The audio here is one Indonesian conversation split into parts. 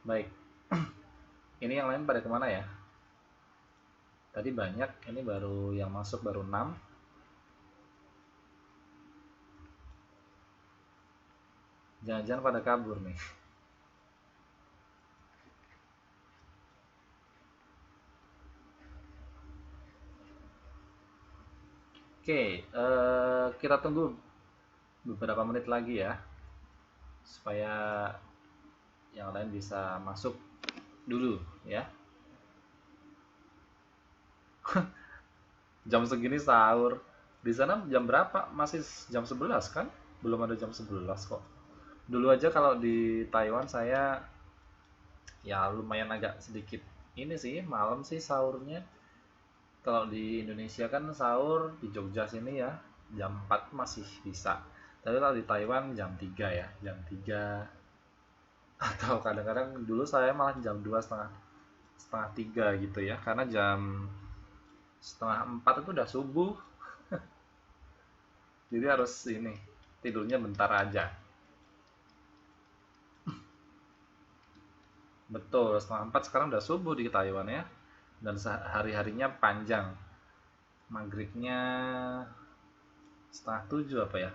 Baik, ini yang lain pada kemana ya? Tadi banyak, ini baru yang masuk baru 6. Jangan-jangan pada kabur nih. Oke, kita tunggu beberapa menit lagi ya, supaya yang lain bisa masuk dulu ya. Jam segini sahur. Di sana jam berapa? Masih jam 11 kan? Belum ada jam 11 kok. Dulu aja kalau di Taiwan saya ya lumayan agak sedikit ini sih, malam sih sahurnya. Kalau di Indonesia kan sahur di Jogja sini ya jam 4 masih bisa. Tapi kalau di Taiwan jam 3 ya, jam 3 atau kadang-kadang dulu saya malah jam 2 setengah 3 gitu ya. Karena jam setengah 4 itu udah subuh. Jadi harus ini tidurnya bentar aja. Betul, setengah 4 sekarang udah subuh di Taiwan ya. Dan hari-harinya panjang. Maghribnya setengah 7 apa ya?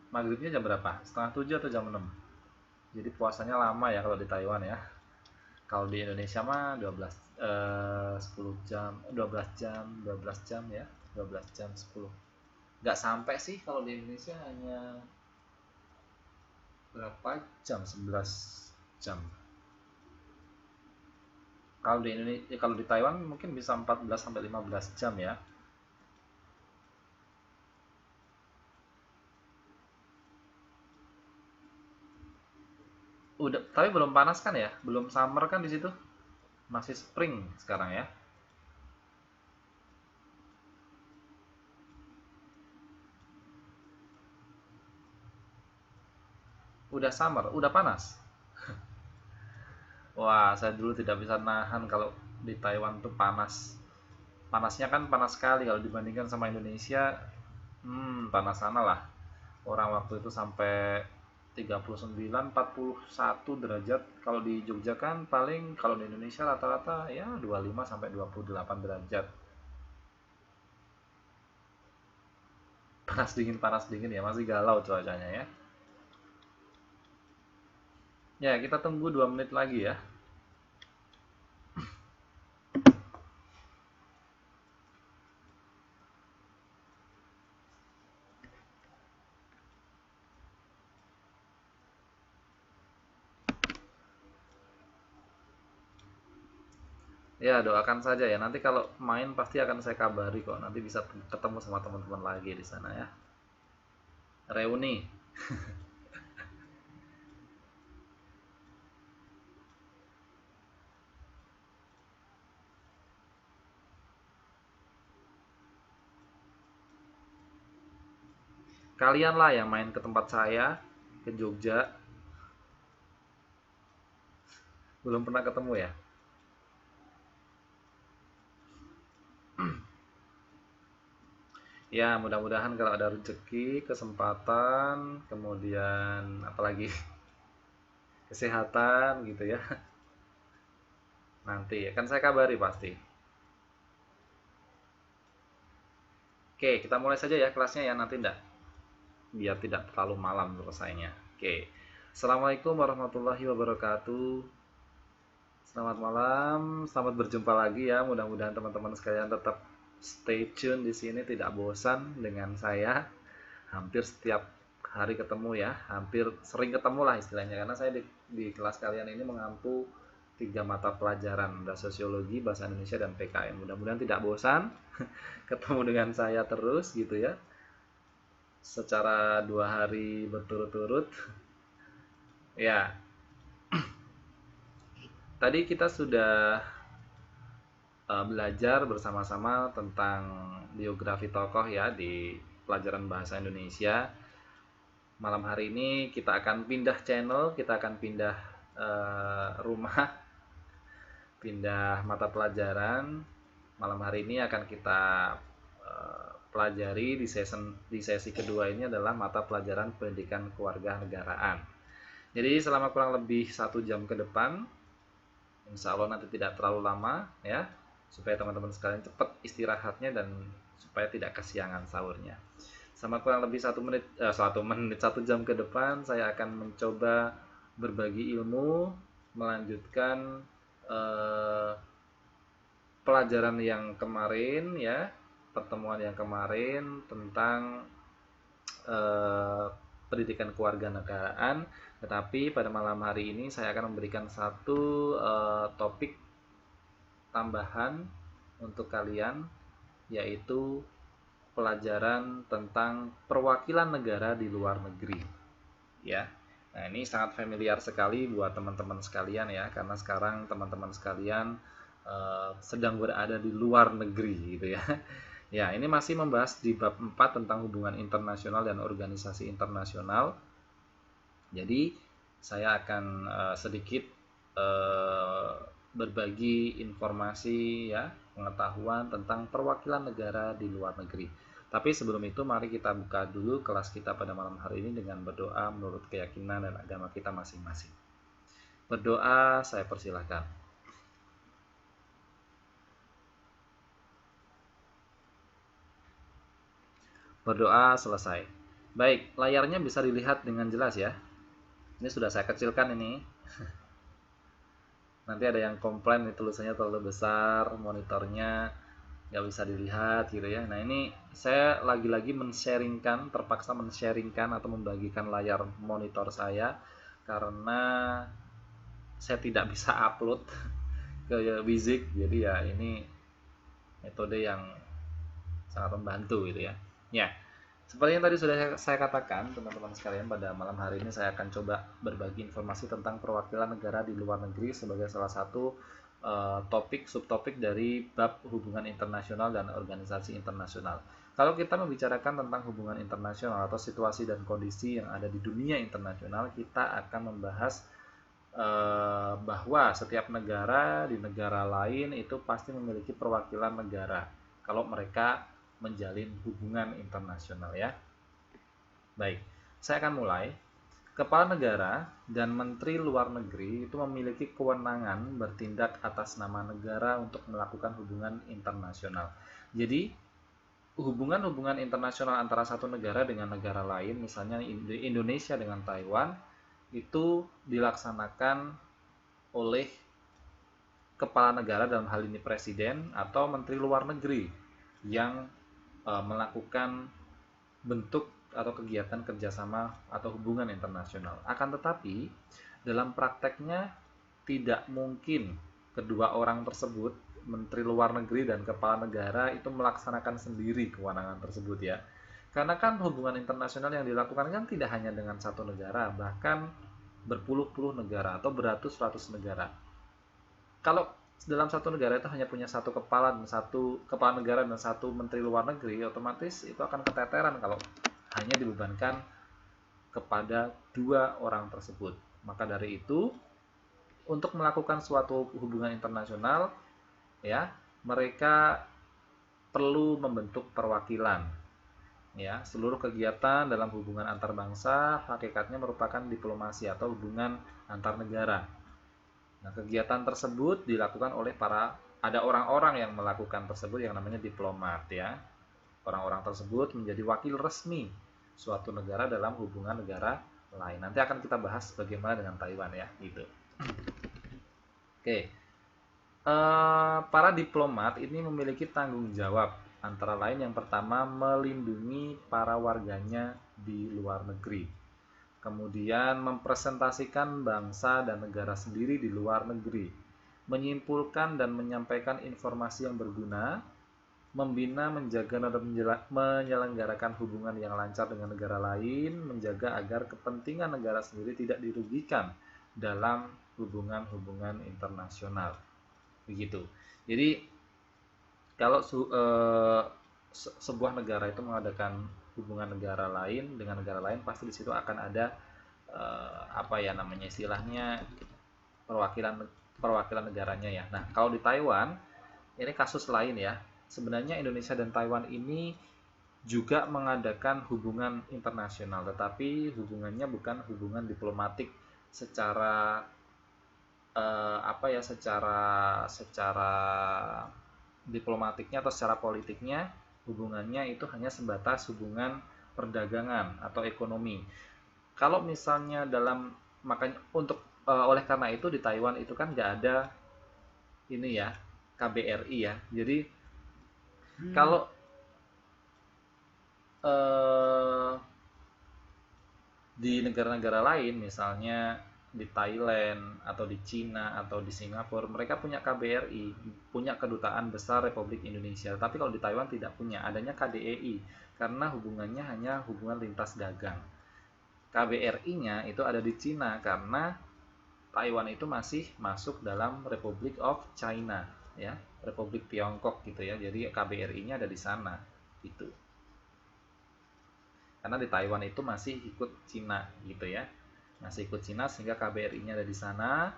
Maghribnya jam berapa? Setengah 7 atau jam 6? Jadi puasanya lama ya kalau di Taiwan ya. Kalau di Indonesia mah 12 10 jam, 12 jam, 12 jam ya. 12 jam 10. Nggak sampai sih kalau di Indonesia, hanya berapa jam? 11 jam. Kalau di Indonesia, kalau di Taiwan mungkin bisa 14 sampai 15 jam ya. Udah, tapi belum panas kan ya? Belum summer kan di situ? Masih spring sekarang ya. Udah summer, udah panas. Wah, saya dulu tidak bisa nahan kalau di Taiwan tuh panas. Panasnya kan panas sekali kalau dibandingkan sama Indonesia. Panas sana lah. Orang waktu itu sampai 39, 41 derajat. Kalau di Jogja kan paling, kalau di Indonesia rata-rata ya 25 sampai 28 derajat. Panas dingin ya, masih galau cuacanya ya. Ya, kita tunggu 2 menit lagi ya. Ya, doakan saja ya. Nanti kalau main pasti akan saya kabari kok. Nanti bisa ketemu sama teman-teman lagi di sana ya. Reuni. Kalian lah yang main ke tempat saya, ke Jogja. Belum pernah ketemu ya? Ya, mudah-mudahan kalau ada rezeki, kesempatan, kemudian apalagi kesehatan gitu ya. Nanti akan saya kabari pasti. Oke, kita mulai saja ya kelasnya ya, nanti enggak, biar tidak terlalu malam selesainya. Oke. Assalamualaikum warahmatullahi wabarakatuh. Selamat malam, selamat berjumpa lagi ya. Mudah-mudahan teman-teman sekalian tetap stay tune di sini, tidak bosan dengan saya. Hampir setiap hari ketemu ya, hampir sering ketemu lah istilahnya, karena saya di kelas kalian ini mengampu 3 mata pelajaran, ada sosiologi, bahasa Indonesia, dan PKN. Mudah-mudahan tidak bosan ketemu dengan saya terus gitu ya, secara 2 hari berturut-turut ya. Tadi kita sudah belajar bersama-sama tentang biografi tokoh ya di pelajaran bahasa Indonesia. Malam hari ini kita akan pindah channel, kita akan pindah rumah, pindah mata pelajaran. Malam hari ini akan kita pelajari di sesi kedua ini adalah mata pelajaran pendidikan kewarganegaraan. Jadi selama kurang lebih 1 jam ke depan Insya Allah nanti tidak terlalu lama ya, supaya teman-teman sekalian cepat istirahatnya dan supaya tidak kesiangan sahurnya. Sama kurang lebih 1 menit, 1 menit 1 jam ke depan saya akan mencoba berbagi ilmu, melanjutkan eh, pelajaran yang kemarin ya, pertemuan yang kemarin tentang eh, pendidikan kewarganegaraan. Tetapi pada malam hari ini saya akan memberikan satu topik tambahan untuk kalian, yaitu pelajaran tentang perwakilan negara di luar negeri ya. Nah, ini sangat familiar sekali buat teman-teman sekalian ya, karena sekarang teman-teman sekalian sedang berada di luar negeri gitu ya. Ya, ini masih membahas di bab 4 tentang hubungan internasional dan organisasi internasional. Jadi, saya akan sedikit berbagi informasi ya, pengetahuan tentang perwakilan negara di luar negeri. Tapi sebelum itu mari kita buka dulu kelas kita pada malam hari ini dengan berdoa menurut keyakinan dan agama kita masing-masing. Berdoa, saya persilahkan. Berdoa selesai. Baik, layarnya bisa dilihat dengan jelas ya. Ini sudah saya kecilkan ini. Nanti ada yang komplain nih tulisannya terlalu besar, monitornya nggak bisa dilihat gitu ya. Nah, ini saya lagi-lagi terpaksa men-sharingkan atau membagikan layar monitor saya karena saya tidak bisa upload ke Wizik. Jadi ya ini metode yang sangat membantu gitu ya. Ya, seperti yang tadi sudah saya katakan, teman-teman sekalian, pada malam hari ini saya akan coba berbagi informasi tentang perwakilan negara di luar negeri sebagai salah satu subtopik dari bab hubungan internasional dan organisasi internasional. Kalau kita membicarakan tentang hubungan internasional atau situasi dan kondisi yang ada di dunia internasional, kita akan membahas bahwa setiap negara di negara lain itu pasti memiliki perwakilan negara kalau mereka menjalin hubungan internasional ya. Baik, saya akan mulai. Kepala negara dan menteri luar negeri itu memiliki kewenangan bertindak atas nama negara untuk melakukan hubungan internasional. Jadi, hubungan-hubungan internasional antara satu negara dengan negara lain, misalnya Indonesia dengan Taiwan, itu dilaksanakan oleh kepala negara, dalam hal ini presiden atau menteri luar negeri yang melakukan bentuk atau kegiatan kerjasama atau hubungan internasional. Akan tetapi dalam prakteknya tidak mungkin kedua orang tersebut, menteri luar negeri dan kepala negara, itu melaksanakan sendiri kewenangan tersebut ya. Karena kan hubungan internasional yang dilakukan kan tidak hanya dengan satu negara, bahkan berpuluh-puluh negara atau beratus-ratus negara. Kalau dalam satu negara itu hanya punya satu kepala negara dan satu menteri luar negeri, otomatis itu akan keteteran kalau hanya dibebankan kepada dua orang tersebut. Maka dari itu, untuk melakukan suatu hubungan internasional ya, mereka perlu membentuk perwakilan ya. Seluruh kegiatan dalam hubungan antar bangsa hakikatnya merupakan diplomasi atau hubungan antar negara. Nah, kegiatan tersebut dilakukan oleh ada orang-orang yang melakukan tersebut yang namanya diplomat ya. Orang-orang tersebut menjadi wakil resmi suatu negara dalam hubungan negara lain. Nanti akan kita bahas bagaimana dengan Taiwan ya, gitu. Oke. Para diplomat ini memiliki tanggung jawab, antara lain yang pertama melindungi para warganya di luar negeri. Kemudian mempresentasikan bangsa dan negara sendiri di luar negeri, menyimpulkan dan menyampaikan informasi yang berguna, membina, menjaga, dan menyelenggarakan hubungan yang lancar dengan negara lain, menjaga agar kepentingan negara sendiri tidak dirugikan dalam hubungan-hubungan internasional. Begitu. Jadi kalau sebuah negara itu mengadakan hubungan negara lain dengan negara lain, pasti di situ akan ada istilahnya perwakilan negaranya ya. Nah, kalau di Taiwan ini kasus lain ya. Sebenarnya Indonesia dan Taiwan ini juga mengadakan hubungan internasional, tetapi hubungannya bukan hubungan diplomatik secara apa ya, secara diplomatiknya atau secara politiknya hubungannya itu hanya sebatas hubungan perdagangan atau ekonomi. Kalau misalnya dalam, makanya untuk oleh karena itu di Taiwan itu kan nggak ada ini ya, KBRI ya. Jadi kalau di negara-negara lain, misalnya di Thailand atau di Cina atau di Singapura, mereka punya KBRI, punya Kedutaan Besar Republik Indonesia. Tapi kalau di Taiwan tidak punya, adanya KDEI karena hubungannya hanya hubungan lintas dagang. KBRI-nya itu ada di Cina karena Taiwan itu masih masuk dalam Republic of China, ya, Republik Tiongkok gitu ya. Jadi KBRI-nya ada di sana gitu. Karena di Taiwan itu masih ikut Cina gitu ya, masih ikut Cina sehingga KBRI-nya ada di sana.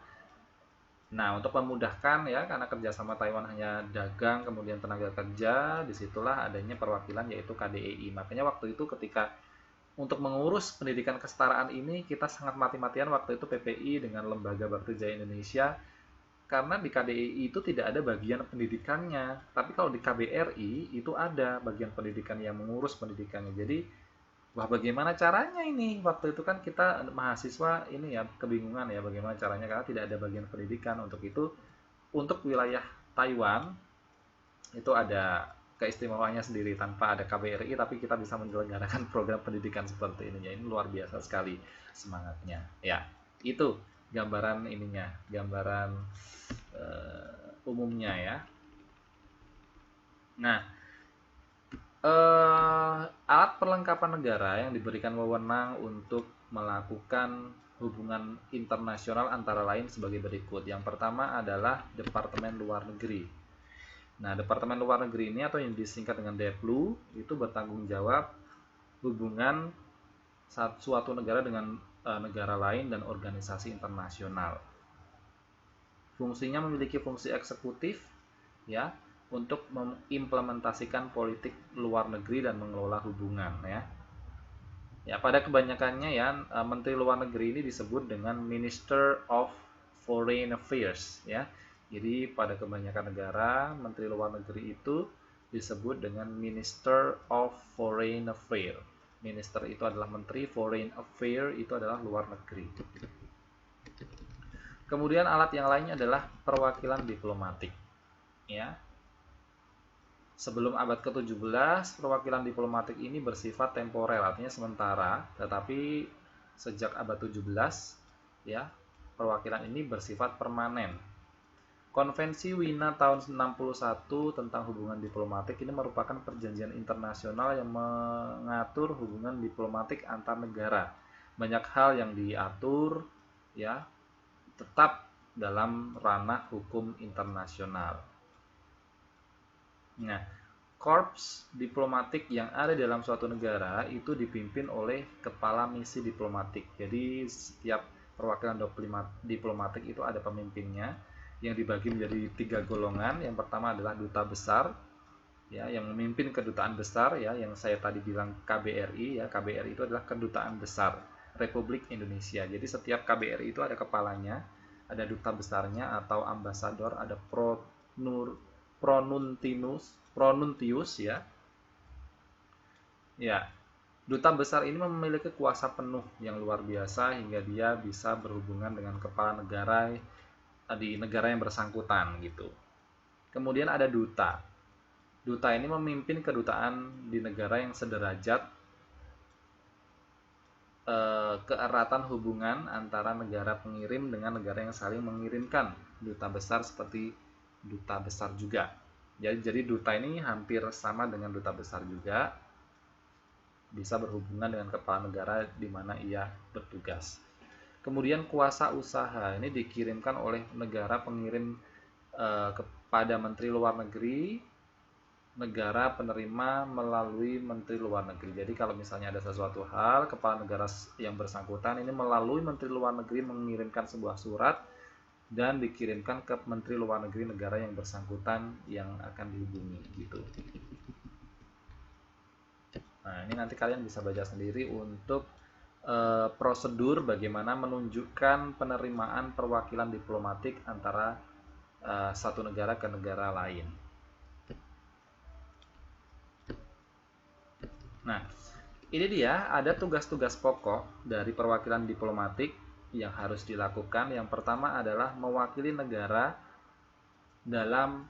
Nah, untuk memudahkan ya, karena kerjasama Taiwan hanya dagang kemudian tenaga kerja, disitulah adanya perwakilan yaitu KDEI. Makanya waktu itu ketika untuk mengurus pendidikan kesetaraan ini kita sangat mati-matian waktu itu PPI dengan Lembaga Bakti Jaya Indonesia, karena di KDEI itu tidak ada bagian pendidikannya, tapi kalau di KBRI itu ada bagian pendidikan yang mengurus pendidikannya. Jadi wah, bagaimana caranya ini? Waktu itu kan kita mahasiswa ini ya kebingungan ya bagaimana caranya karena tidak ada bagian pendidikan. Untuk itu, untuk wilayah Taiwan itu ada keistimewaannya sendiri tanpa ada KBRI, tapi kita bisa menyelenggarakan program pendidikan seperti ini. Ya, ini luar biasa sekali semangatnya. Ya, itu gambaran ininya, gambaran umumnya ya. Nah, alat perlengkapan negara yang diberikan wewenang untuk melakukan hubungan internasional antara lain sebagai berikut. Yang pertama adalah Departemen Luar Negeri. Nah, Departemen Luar Negeri ini atau yang disingkat dengan Deplu itu bertanggung jawab hubungan suatu negara dengan negara lain dan organisasi internasional. Fungsinya memiliki fungsi eksekutif ya, untuk mengimplementasikan politik luar negeri dan mengelola hubungan ya. Ya, pada kebanyakannya ya, Menteri Luar Negeri ini disebut dengan Minister of Foreign Affairs ya. Jadi pada kebanyakan negara Menteri Luar Negeri itu disebut dengan Minister of Foreign Affairs. Minister itu adalah menteri, Foreign Affairs itu adalah luar negeri. Kemudian alat yang lainnya adalah perwakilan diplomatik ya. Sebelum abad ke-17, perwakilan diplomatik ini bersifat temporer, artinya sementara, tetapi sejak abad 17, ya, perwakilan ini bersifat permanen. Konvensi Wina tahun 61 tentang hubungan diplomatik ini merupakan perjanjian internasional yang mengatur hubungan diplomatik antar negara. Banyak hal yang diatur, ya, tetap dalam ranah hukum internasional. Nah, korps diplomatik yang ada dalam suatu negara itu dipimpin oleh kepala misi diplomatik. Jadi setiap perwakilan diplomatik itu ada pemimpinnya yang dibagi menjadi 3 golongan. Yang pertama adalah duta besar, ya, yang memimpin kedutaan besar, ya, yang saya tadi bilang KBRI, ya. KBRI itu adalah kedutaan besar Republik Indonesia. Jadi setiap KBRI itu ada kepalanya, ada duta besarnya atau ambasador, ada Pronuntius ya. Ya, duta besar ini memiliki kuasa penuh yang luar biasa hingga dia bisa berhubungan dengan kepala negara di negara yang bersangkutan gitu. Kemudian ada duta. Duta ini memimpin kedutaan di negara yang sederajat. Keeratan hubungan antara negara pengirim dengan negara yang saling mengirimkan duta besar seperti duta besar juga. Jadi duta ini hampir sama dengan duta besar juga, bisa berhubungan dengan kepala negara di mana ia bertugas. Kemudian kuasa usaha ini dikirimkan oleh negara pengirim kepada Menteri Luar Negeri, negara penerima melalui Menteri Luar Negeri. Jadi kalau misalnya ada sesuatu hal, kepala negara yang bersangkutan ini melalui Menteri Luar Negeri mengirimkan sebuah surat dan dikirimkan ke Menteri Luar Negeri negara yang bersangkutan yang akan dihubungi gitu. Nah, ini nanti kalian bisa baca sendiri untuk prosedur bagaimana menunjukkan penerimaan perwakilan diplomatik antara satu negara ke negara lain. Nah, ini dia ada tugas-tugas pokok dari perwakilan diplomatik yang harus dilakukan. Yang pertama adalah mewakili negara dalam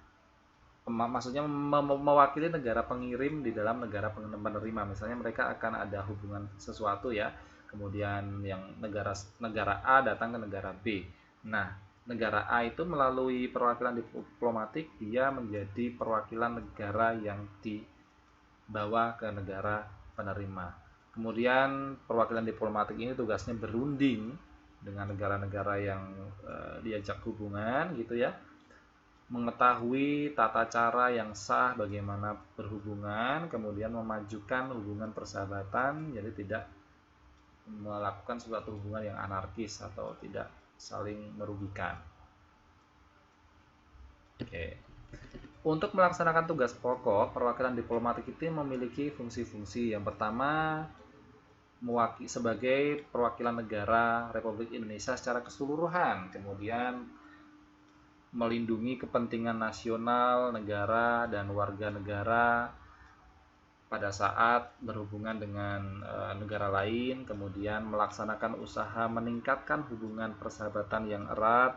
maksudnya mewakili negara pengirim di dalam negara penerima. Misalnya mereka akan ada hubungan sesuatu ya, kemudian yang negara A datang ke negara B. Nah, negara A itu melalui perwakilan diplomatik dia menjadi perwakilan negara yang dibawa ke negara penerima. Kemudian perwakilan diplomatik ini tugasnya berunding dengan negara-negara yang diajak hubungan gitu ya, mengetahui tata cara yang sah bagaimana berhubungan, kemudian memajukan hubungan persahabatan, jadi tidak melakukan suatu hubungan yang anarkis atau tidak saling merugikan. Oke. Untuk melaksanakan tugas pokok, perwakilan diplomatik itu memiliki fungsi-fungsi. Yang pertama, sebagai perwakilan negara Republik Indonesia secara keseluruhan, kemudian melindungi kepentingan nasional, negara, dan warga negara pada saat berhubungan dengan negara lain, kemudian melaksanakan usaha meningkatkan hubungan persahabatan yang erat,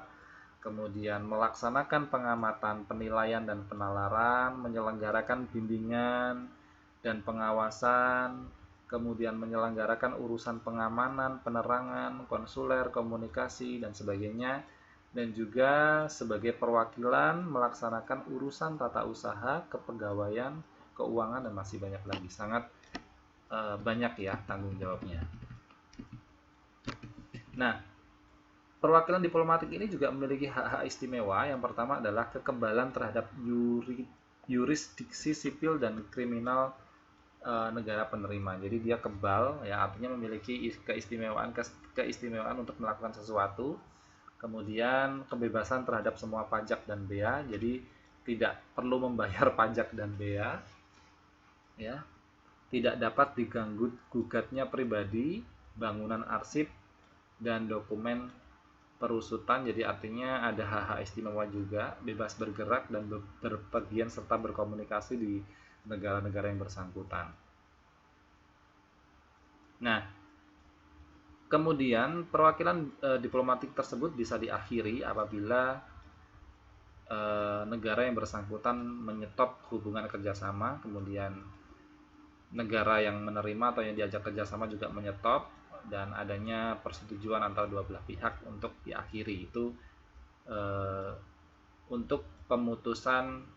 kemudian melaksanakan pengamatan, penilaian, dan penalaran, menyelenggarakan bimbingan dan pengawasan, kemudian menyelenggarakan urusan pengamanan, penerangan, konsuler, komunikasi, dan sebagainya, dan juga sebagai perwakilan melaksanakan urusan tata usaha, kepegawaian, keuangan, dan masih banyak lagi. Sangat banyak ya tanggung jawabnya. Nah, perwakilan diplomatik ini juga memiliki hak-hak istimewa. Yang pertama adalah kekebalan terhadap yurisdiksi sipil dan kriminal negara penerima. Jadi dia kebal, ya artinya memiliki keistimewaan untuk melakukan sesuatu. Kemudian kebebasan terhadap semua pajak dan bea, jadi tidak perlu membayar pajak dan bea, ya. Tidak dapat diganggu gugatnya pribadi, bangunan arsip, dan dokumen perusutan. Jadi artinya ada hak-hak istimewa juga, bebas bergerak dan berpergian serta berkomunikasi di negara-negara yang bersangkutan. Nah, kemudian perwakilan diplomatik tersebut bisa diakhiri apabila negara yang bersangkutan menyetop hubungan kerjasama, kemudian negara yang menerima atau yang diajak kerjasama juga menyetop, dan adanya persetujuan antara dua belah pihak untuk diakhiri. Itu untuk pemutusan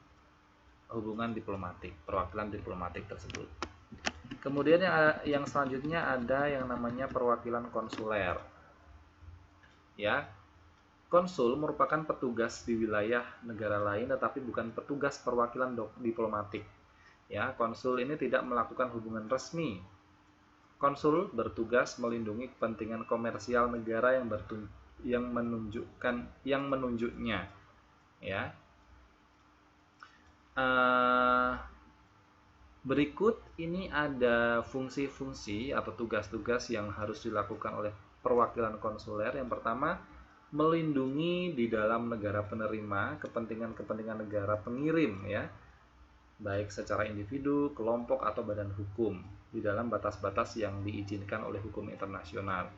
hubungan diplomatik, perwakilan diplomatik tersebut. Kemudian yang selanjutnya ada yang namanya perwakilan konsuler. Ya, konsul merupakan petugas di wilayah negara lain tetapi bukan petugas perwakilan diplomatik. Ya, konsul ini tidak melakukan hubungan resmi. Konsul bertugas melindungi kepentingan komersial negara yang menunjuknya. Ya. Berikut ini ada fungsi-fungsi atau tugas-tugas yang harus dilakukan oleh perwakilan konsuler. Yang pertama, melindungi di dalam negara penerima kepentingan-kepentingan negara pengirim, ya, baik secara individu, kelompok, atau badan hukum di dalam batas-batas yang diizinkan oleh hukum internasional.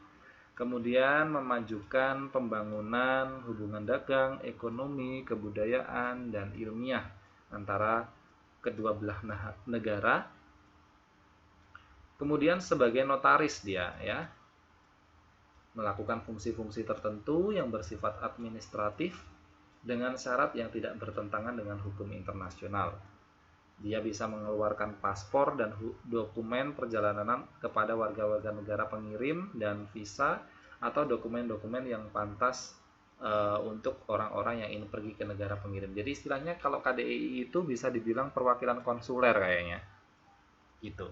Kemudian memajukan pembangunan hubungan dagang, ekonomi, kebudayaan, dan ilmiah antara kedua belah negara. Kemudian sebagai notaris dia, ya, melakukan fungsi-fungsi tertentu yang bersifat administratif dengan syarat yang tidak bertentangan dengan hukum internasional. Dia bisa mengeluarkan paspor dan dokumen perjalanan kepada warga-warga negara pengirim dan visa atau dokumen-dokumen yang pantas untuk orang-orang yang ingin pergi ke negara pengirim. Jadi istilahnya kalau KDII itu bisa dibilang perwakilan konsuler kayaknya. Gitu.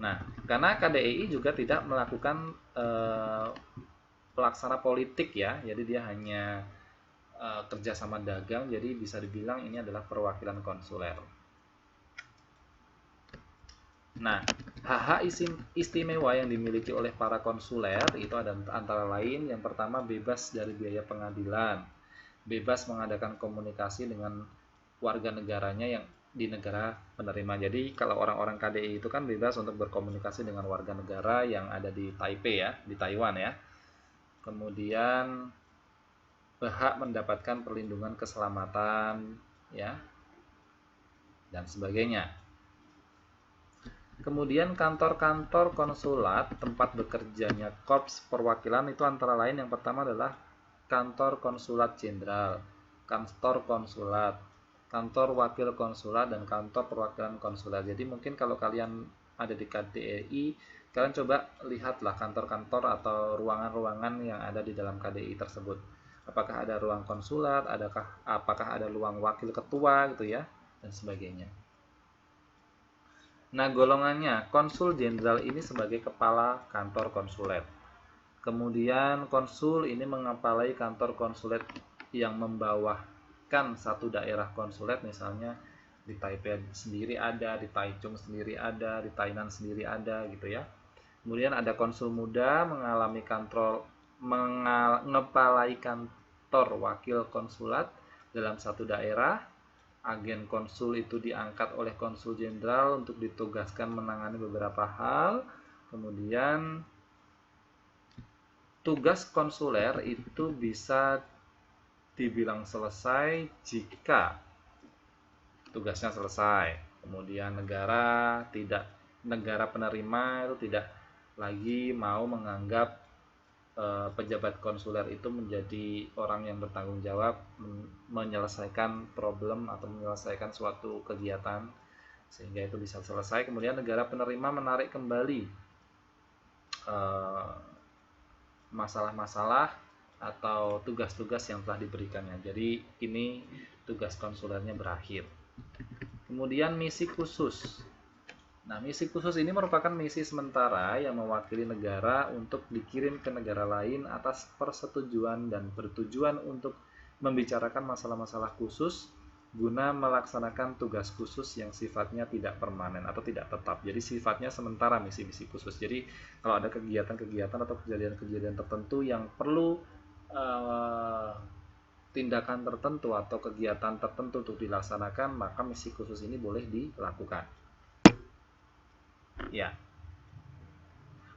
Nah, karena KDII juga tidak melakukan pelaksana politik ya, jadi dia hanya kerjasama dagang, jadi bisa dibilang ini adalah perwakilan konsuler. Nah, hak-hak istimewa yang dimiliki oleh para konsuler itu ada antara lain yang pertama bebas dari biaya pengadilan, bebas mengadakan komunikasi dengan warga negaranya yang di negara penerima. Jadi kalau orang-orang KDI itu kan bebas untuk berkomunikasi dengan warga negara yang ada di Taipei ya, di Taiwan ya. Kemudian berhak mendapatkan perlindungan keselamatan ya dan sebagainya. Kemudian kantor-kantor konsulat tempat bekerjanya korps perwakilan itu antara lain yang pertama adalah kantor konsulat jenderal, kantor konsulat, kantor wakil konsulat, dan kantor perwakilan konsulat. Jadi mungkin kalau kalian ada di KDI, kalian coba lihatlah kantor-kantor atau ruangan-ruangan yang ada di dalam KDI tersebut. Apakah ada ruang konsulat, apakah ada ruang wakil ketua gitu ya, dan sebagainya. Nah, golongannya, konsul jenderal ini sebagai kepala kantor konsulet. Kemudian konsul ini mengepalai kantor konsulet yang membawahkan satu daerah konsulet, misalnya di Taipei sendiri ada, di Taichung sendiri ada, di Tainan sendiri ada gitu ya. Kemudian ada konsul muda mengepalai kantor wakil konsulat dalam satu daerah. Agen konsul itu diangkat oleh konsul jenderal untuk ditugaskan menangani beberapa hal. Kemudian tugas konsuler itu bisa dibilang selesai jika tugasnya selesai. Kemudian negara penerima itu tidak lagi mau menganggap pejabat konsuler itu menjadi orang yang bertanggung jawab menyelesaikan problem atau menyelesaikan suatu kegiatan sehingga itu bisa selesai. Kemudian negara penerima menarik kembali masalah-masalah atau tugas-tugas yang telah diberikannya. Jadi ini tugas konsulernya berakhir. Kemudian misi khusus. Nah, misi khusus ini merupakan misi sementara yang mewakili negara untuk dikirim ke negara lain atas persetujuan dan bertujuan untuk membicarakan masalah-masalah khusus guna melaksanakan tugas khusus yang sifatnya tidak permanen atau tidak tetap. Jadi sifatnya sementara misi-misi khusus. Jadi kalau ada kegiatan-kegiatan atau kejadian-kejadian tertentu yang perlu tindakan tertentu atau kegiatan tertentu untuk dilaksanakan, maka misi khusus ini boleh dilakukan. Ya.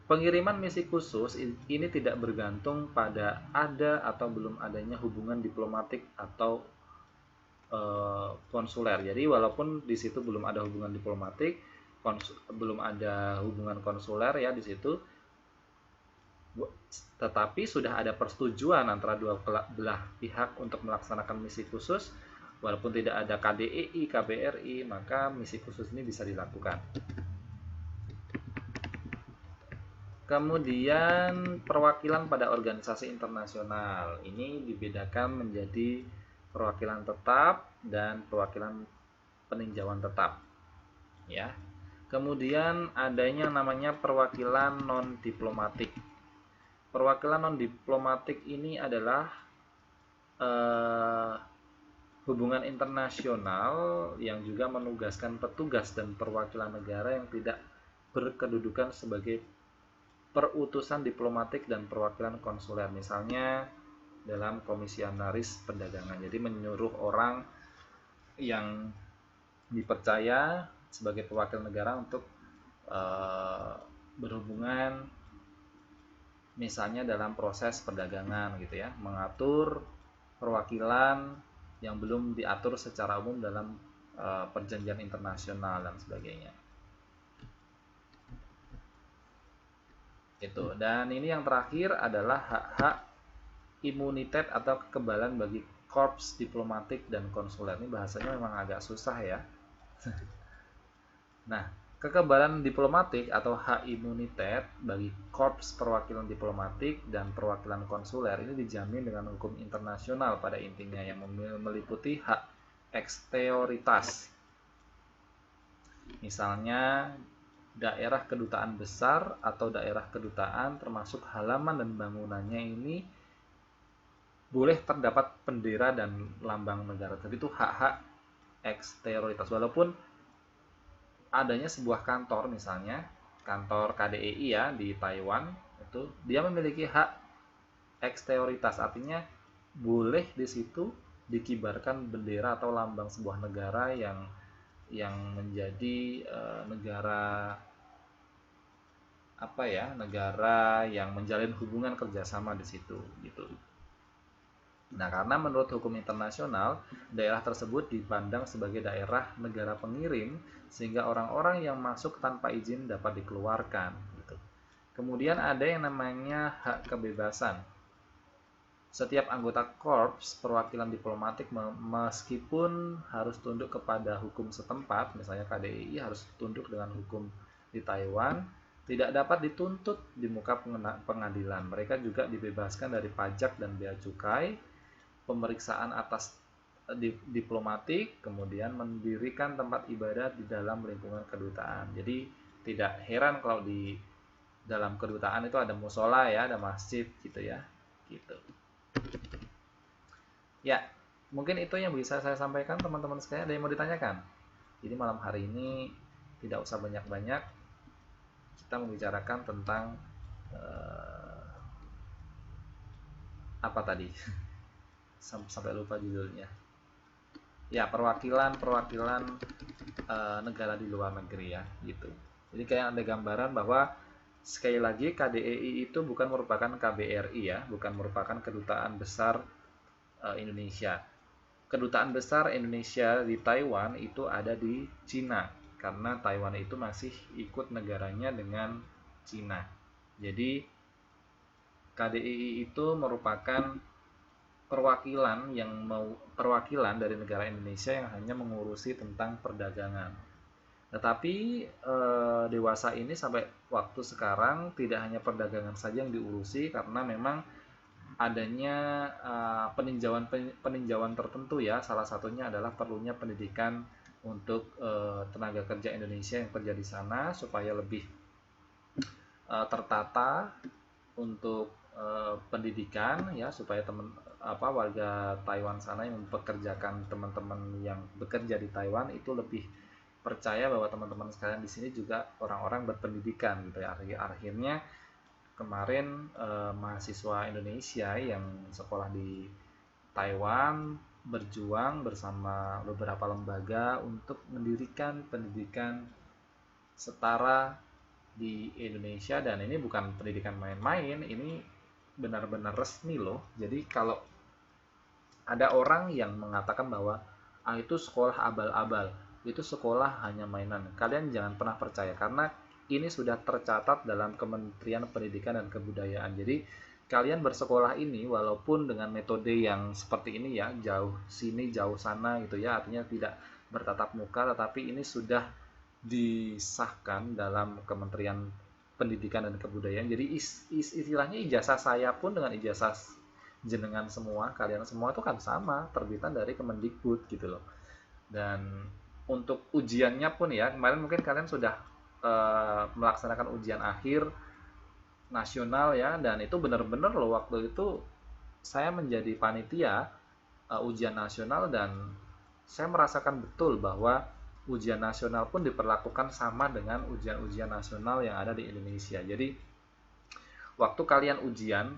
Pengiriman misi khusus ini tidak bergantung pada ada atau belum adanya hubungan diplomatik atau konsuler. Jadi walaupun di situ belum ada hubungan diplomatik, belum ada hubungan konsuler ya di situ, tetapi sudah ada persetujuan antara dua belah pihak untuk melaksanakan misi khusus, walaupun tidak ada KDI, KBRI, maka misi khusus ini bisa dilakukan. Kemudian perwakilan pada organisasi internasional ini dibedakan menjadi perwakilan tetap dan perwakilan peninjauan tetap. Ya. Kemudian adanya namanya perwakilan non diplomatik. Perwakilan non diplomatik ini adalah hubungan internasional yang juga menugaskan petugas dan perwakilan negara yang tidak berkedudukan sebagai perutusan diplomatik dan perwakilan konsuler, misalnya dalam komisionaris perdagangan. Jadi menyuruh orang yang dipercaya sebagai perwakilan negara untuk berhubungan misalnya dalam proses perdagangan gitu ya, mengatur perwakilan yang belum diatur secara umum dalam perjanjian internasional dan sebagainya. Gitu. Dan ini yang terakhir adalah hak-hak imunitet atau kekebalan bagi korps diplomatik dan konsuler. Ini bahasanya memang agak susah ya. Nah, kekebalan diplomatik atau hak imunitet bagi korps perwakilan diplomatik dan perwakilan konsuler ini dijamin dengan hukum internasional pada intinya yang meliputi hak eksterioritas. Misalnya daerah kedutaan besar atau daerah kedutaan termasuk halaman dan bangunannya ini boleh terdapat bendera dan lambang negara. Tapi itu hak-hak eksterioritas. Walaupun adanya sebuah kantor, misalnya kantor KDEI ya di Taiwan, itu dia memiliki hak eksteroritas, artinya boleh di situ dikibarkan bendera atau lambang sebuah negara yang menjadi negara apa ya, negara yang menjalin hubungan kerjasama di situ gitu. Nah, karena menurut hukum internasional, daerah tersebut dipandang sebagai daerah negara pengirim, sehingga orang-orang yang masuk tanpa izin dapat dikeluarkan gitu. Kemudian ada yang namanya hak kebebasan. Setiap anggota korps perwakilan diplomatik meskipun harus tunduk kepada hukum setempat, misalnya KDI harus tunduk dengan hukum di Taiwan, tidak dapat dituntut di muka pengadilan. Mereka juga dibebaskan dari pajak dan bea cukai, pemeriksaan atas diplomatik, kemudian mendirikan tempat ibadah di dalam lingkungan kedutaan. Jadi tidak heran kalau di dalam kedutaan itu ada musola ya, ada masjid gitu ya, gitu. Ya, mungkin itu yang bisa saya sampaikan teman-teman sekalian. Ada yang mau ditanyakan? Jadi malam hari ini tidak usah banyak-banyak, kita membicarakan tentang apa tadi? Sampai lupa judulnya. Ya, perwakilan negara di luar negeri ya, gitu. Jadi kayak ada gambaran bahwa sekali lagi KDEI itu bukan merupakan KBRI ya, bukan merupakan kedutaan besar Indonesia. Kedutaan besar Indonesia di Taiwan itu ada di Cina, karena Taiwan itu masih ikut negaranya dengan Cina. Jadi KDII itu merupakan perwakilan dari negara Indonesia yang hanya mengurusi tentang perdagangan. Tetapi dewasa ini sampai waktu sekarang tidak hanya perdagangan saja yang diurusi, karena memang adanya peninjauan tertentu ya. Salah satunya adalah perlunya pendidikan untuk tenaga kerja Indonesia yang kerja di sana supaya lebih tertata untuk pendidikan ya, supaya warga Taiwan sana yang mempekerjakan teman-teman yang bekerja di Taiwan itu lebih percaya bahwa teman-teman sekalian di sini juga orang-orang berpendidikan gitu ya. Akhirnya kemarin mahasiswa Indonesia yang sekolah di Taiwan berjuang bersama beberapa lembaga untuk mendirikan pendidikan setara di Indonesia, dan ini bukan pendidikan main-main, ini benar-benar resmi loh. Jadi kalau ada orang yang mengatakan bahwa itu sekolah abal-abal, itu sekolah hanya mainan, kalian jangan pernah percaya, karena ini sudah tercatat dalam Kementerian Pendidikan dan Kebudayaan. Jadi kalian bersekolah ini walaupun dengan metode yang seperti ini ya, jauh sini jauh sana gitu ya, artinya tidak bertatap muka, tetapi ini sudah disahkan dalam Kementerian Pendidikan dan Kebudayaan. Jadi istilahnya ijazah saya pun dengan ijazah jenengan semua, kalian semua itu kan sama, terbitan dari Kemendikbud gitu loh. Dan untuk ujiannya pun ya, kemarin mungkin kalian sudah melaksanakan ujian akhir nasional ya, dan itu benar-benar loh, waktu itu saya menjadi panitia ujian nasional, dan saya merasakan betul bahwa ujian nasional pun diperlakukan sama dengan ujian-ujian nasional yang ada di Indonesia. Jadi waktu kalian ujian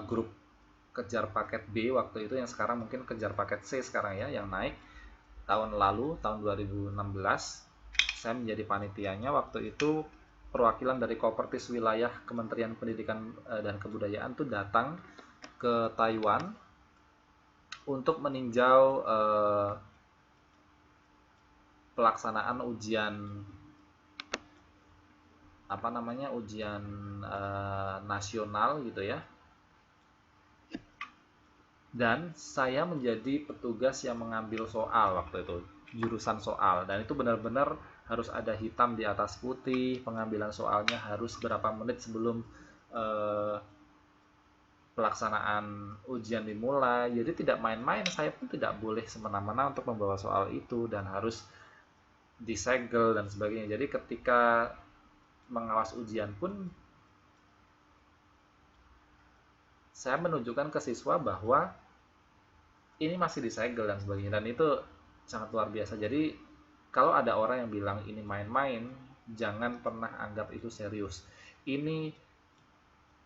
grup kejar paket B waktu itu, yang sekarang mungkin kejar paket C sekarang ya, yang naik tahun lalu tahun 2016 saya menjadi panitianya. Waktu itu perwakilan dari Kopertis wilayah Kementerian Pendidikan dan Kebudayaan tuh datang ke Taiwan untuk meninjau pelaksanaan ujian ujian nasional gitu ya. Dan saya menjadi petugas yang mengambil soal waktu itu, jurusan soal, dan itu benar-benar harus ada hitam di atas putih, pengambilan soalnya harus berapa menit sebelum pelaksanaan ujian dimulai. Jadi tidak main-main, saya pun tidak boleh semena-mena untuk membawa soal itu, dan harus disegel dan sebagainya. Jadi ketika mengawas ujian pun saya menunjukkan ke siswa bahwa ini masih disegel dan sebagainya, dan itu sangat luar biasa. Jadi Kalau ada orang yang bilang ini main-main, jangan pernah anggap itu serius. Ini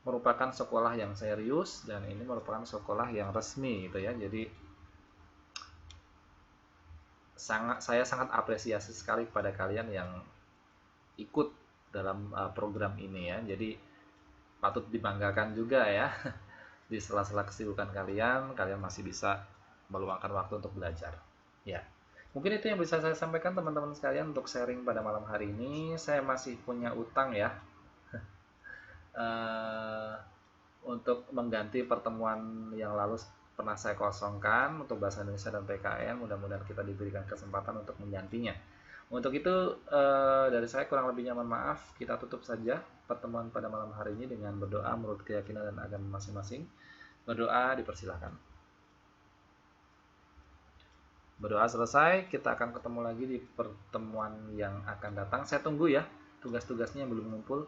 merupakan sekolah yang serius dan ini merupakan sekolah yang resmi gitu ya. Jadi saya sangat apresiasi sekali kepada kalian yang ikut dalam program ini ya. Jadi patut dibanggakan juga ya. Di sela-sela kesibukan kalian masih bisa meluangkan waktu untuk belajar. Ya, mungkin itu yang bisa saya sampaikan teman-teman sekalian untuk sharing pada malam hari ini. Saya masih punya utang ya, uh, untuk mengganti pertemuan yang lalu pernah saya kosongkan untuk bahasa Indonesia dan PKN. Mudah-mudahan kita diberikan kesempatan untuk menggantinya. Untuk itu dari saya kurang lebihnya mohon maaf. Kita tutup saja pertemuan pada malam hari ini dengan berdoa menurut keyakinan dan agama masing-masing. Berdoa dipersilahkan. Berdoa selesai, kita akan ketemu lagi di pertemuan yang akan datang. Saya tunggu ya tugas-tugasnya yang belum ngumpul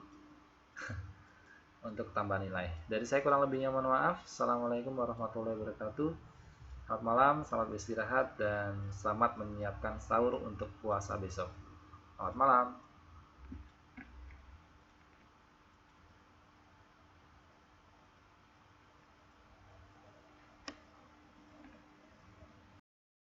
untuk tambah nilai. Dari saya kurang lebihnya mohon maaf. Assalamualaikum warahmatullahi wabarakatuh. Selamat malam, selamat beristirahat, dan selamat menyiapkan sahur untuk puasa besok. Selamat malam.